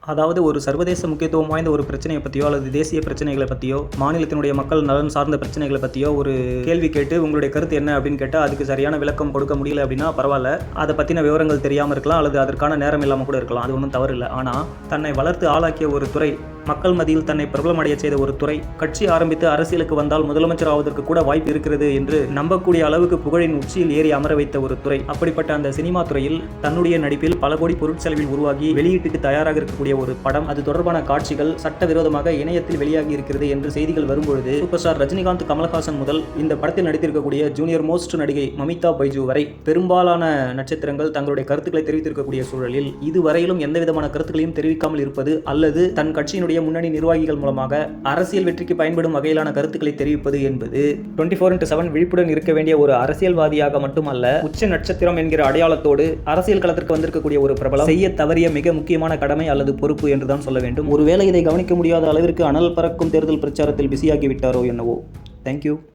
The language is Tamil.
அதாவது ஒரு சர்வதேச முக்கியத்துவம் வாய்ந்த ஒரு பிரச்சனையை பற்றியோ அல்லது தேசிய பிரச்சனைகளை பற்றியோ மாநிலத்தினுடைய மக்கள் நலன் சார்ந்த பிரச்சனைகளை பற்றியோ ஒரு கேள்வி கேட்டு உங்களுடைய கருத்து என்ன அப்படின்னு கேட்டால் அதுக்கு சரியான விளக்கம் கொடுக்க முடியல அப்படின்னா பரவாயில்ல, அதை பற்றின விவரங்கள் தெரியாமல் இருக்கலாம் அல்லது அதற்கான நேரம் இல்லாமல் கூட இருக்கலாம், அது ஒன்றும் தவறு இல்லை. ஆனால் தன்னை வளர்த்து ஆளாக்கிய ஒரு துறை, மக்கள் மத்தியில் தன்னை பிரபலமடைய செய்த ஒரு துறை, கட்சி ஆரம்பித்து அரசியலுக்கு வந்தால் முதலமைச்சர் ஆவதற்கு கூட வாய்ப்பு இருக்கிறது என்று நம்பக்கூடிய அளவுக்கு புகழின் உச்சியில் ஏறி அமர வைத்த ஒரு துறை. அப்படிப்பட்ட அந்த சினிமா துறையில் தன்னுடைய நடிப்பில் பல கோடி பொருட்செலவில் உருவாகி வெளியீட்டுக்கு தயாராக இருக்கக்கூடிய ஒரு படம், அது தொடர்பான காட்சிகள் சட்டவிரோதமாக இணையத்தில் வெளியாகி இருக்கிறது என்று செய்திகள் வரும்பொழுது சூப்பர் ஸ்டார் ரஜினிகாந்த், கமல்ஹாசன் முதல் இந்த படத்தில் நடித்திருக்கக்கூடிய ஜூனியர் மோஸ்ட் நடிகை மமிதா பைஜு வரை பெரும்பாலான நட்சத்திரங்கள் தங்களுடைய கருத்துக்களை தெரிவித்திருக்கக்கூடிய சூழலில் இதுவரையிலும் எந்தவிதமான கருத்துக்களையும் தெரிவிக்காமல் இருப்பது அல்லது தன் கட்சியினுடைய முன்னணி நிர்வாகிகள் மூலமாக அரசியல் வெற்றிக்கு பயன்படும் வகையிலான கருத்துக்களை தெரிவிப்பது என்பது 24/7 விழிப்புடன் இருக்க வேண்டிய ஒரு அரசியல்வாதியாக மட்டுமல்ல, உச்ச நட்சத்திரம் என்கிற அடையாளத்தோடு அரசியல் களத்திற்கு வந்திருக்கக்கூடிய ஒரு பிரபலம் செய்ய தவறிய மிக முக்கியமான கடமை அல்லது பொறுப்பு என்றுதான் சொல்ல வேண்டும். ஒருவேளை இதை கவனிக்க முடியாத அளவிற்கு அனல் பறக்கும் தேர்தல் பிரச்சாரத்தில் பிஸியாகி விட்டாரோ என்னவோ. தேங்க்யூ.